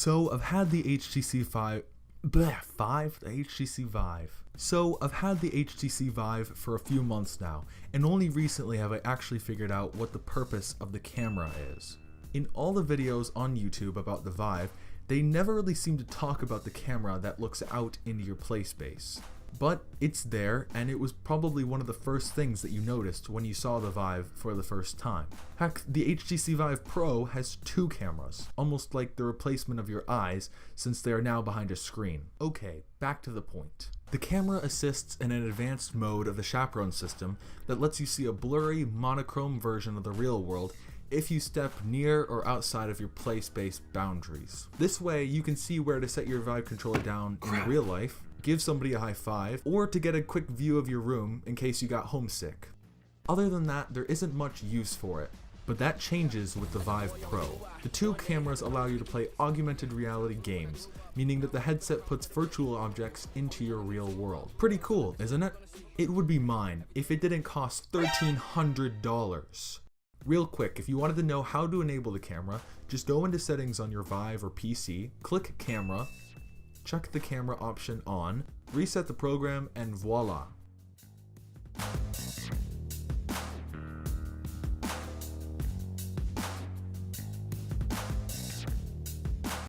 So I've had the HTC Vive, the HTC Vive. So I've had the HTC Vive for a few months now, and only recently have I actually figured out what the purpose of the camera is. In all the videos on YouTube about the Vive, they never really seem to talk about the camera that looks out into your play space. But it's there, and it was probably one of the first things that you noticed when you saw the Vive for the first time. Heck, the HTC Vive Pro has two cameras, almost like the replacement of your eyes since they are now behind a screen. Okay, back to the point. The camera assists in an advanced mode of the chaperone system that lets you see a blurry, monochrome version of the real world if you step near or outside of your play space boundaries. This way, you can see where to set your Vive controller down in real life, give somebody a high five, or to get a quick view of your room in case you got homesick. Other than that, there isn't much use for it, but that changes with the Vive Pro. The two cameras allow you to play augmented reality games, meaning that the headset puts virtual objects into your real world. Pretty cool, isn't it? It would be mine if it didn't cost $1,300. Real quick, if you wanted to know how to enable the camera, just go into settings on your Vive or PC, click camera, check the camera option on, reset the program, and voila,